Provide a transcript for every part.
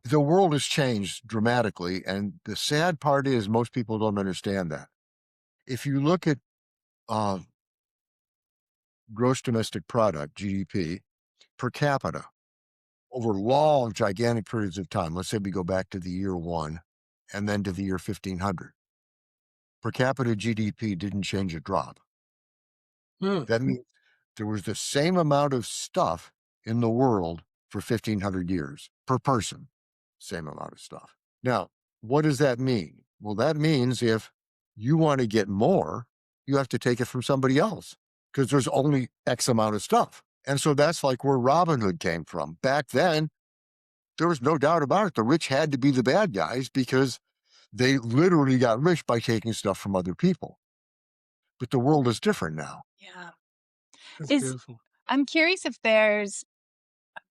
the world has changed dramatically, and the sad part is most people don't understand that. If you look at uh, gross domestic product, GDP, per capita over long, gigantic periods of time, let's say we go back to the year one and then to the year 1500, per capita GDP didn't change a drop. Hmm. That means there was the same amount of stuff in the world for 1500 years per person, same amount of stuff. Now, what does that mean? Well, that means if you want to get more, you have to take it from somebody else because there's only X amount of stuff. And so that's like where Robin Hood came from. Back then, there was no doubt about it. The rich had to be the bad guys because they literally got rich by taking stuff from other people. But the world is different now. Yeah. That's Is beautiful. I'm curious if there's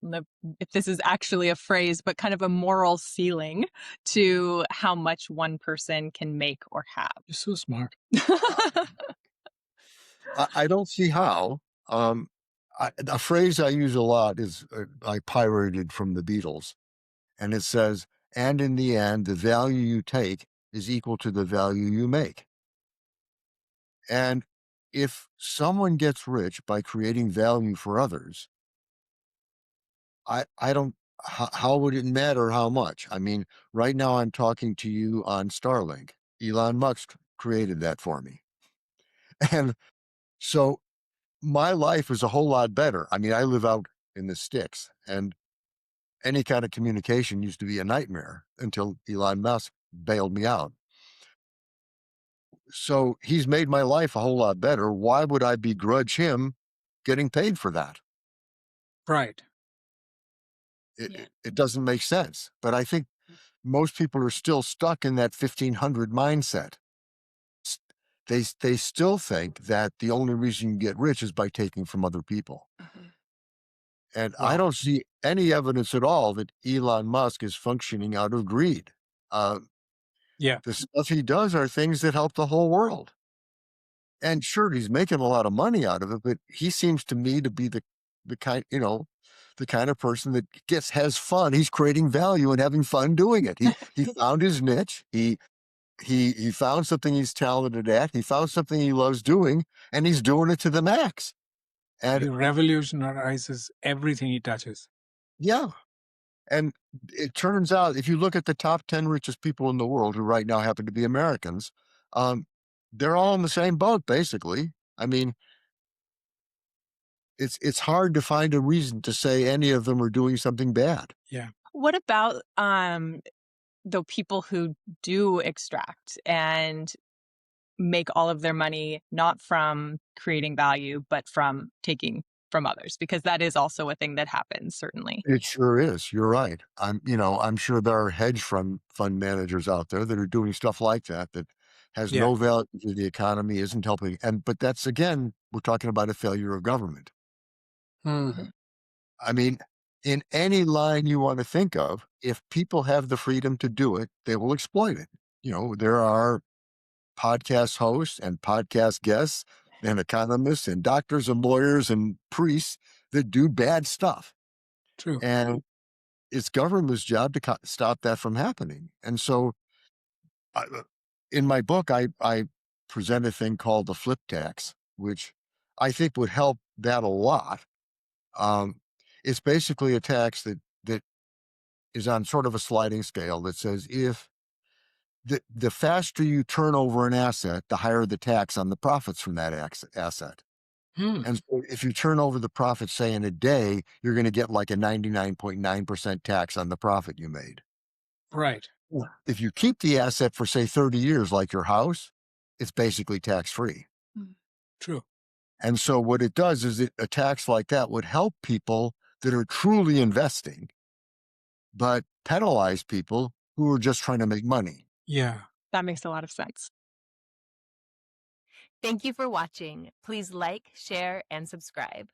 the if this is actually a phrase, but kind of a moral ceiling to how much one person can make or have. You're so smart. I don't see how. A phrase I use a lot is I pirated from the Beatles, and it says, "And in the end, the value you take is equal to the value you make." And if someone gets rich by creating value for others, I don't. How would it matter how much? I mean, right now I'm talking to you on Starlink. Elon Musk created that for me, and so my life is a whole lot better. I mean, I live out in the sticks, and any kind of communication used to be a nightmare until Elon Musk bailed me out. So he's made my life a whole lot better. Why would I begrudge him getting paid for that? Right. It, Yeah. it, it doesn't make sense. But I think most people are still stuck in that 1500 mindset. S- they still think that the only reason you get rich is by taking from other people. Mhm. And I Wow. don't see any evidence at all that Elon Musk is functioning out of greed. Uh, Yeah. the stuff he does are things that help the whole world. And sure, he's making a lot of money out of it, but he seems to me to be the kind, the kind of person that has fun. He's creating value and having fun doing it. He found his niche. He found something he's talented at. He found something he loves doing, and he's doing it to the max. He And revolutionizes everything he touches. yeah, and it turns out if you look at the top 10 richest people in the world, who right now happen to be Americans, um, they're all in the same boat, basically. I mean, it's hard to find a reason to say any of them are doing something bad. Yeah. What about the people who do extract and make all of their money not from creating value, but from taking from others? Because that is also a thing that happens, certainly. It sure is. You're right. I'm sure there are hedge fund managers out there that are doing stuff like that that has Yeah. no value to the economy, isn't helping. But that's again, we're talking about a failure of government. Mhm. I mean, in any line you want to think of, if people have the freedom to do it, they will exploit it. There are podcast hosts and podcast guests and economists and doctors and lawyers and priests that do bad stuff. True. And it's government's job to stop that from happening. And so in my book, I present a thing called the flip tax, which I think would help that a lot. Um, it's basically a tax that is on sort of a sliding scale that says if the faster you turn over an asset, the higher the tax on the profits from that asset. Hmm. And so if you turn over the profit, say in a day, you're going to get like a 99.9% tax on the profit you made. Right. If you keep the asset for, say, 30 years, like your house, it's basically tax free. Mm. True. And so what it does is a tax like that would help people that are truly investing, but penalize people who are just trying to make money. Yeah. That makes a lot of sense. Thank you for watching. Please like, share, and subscribe.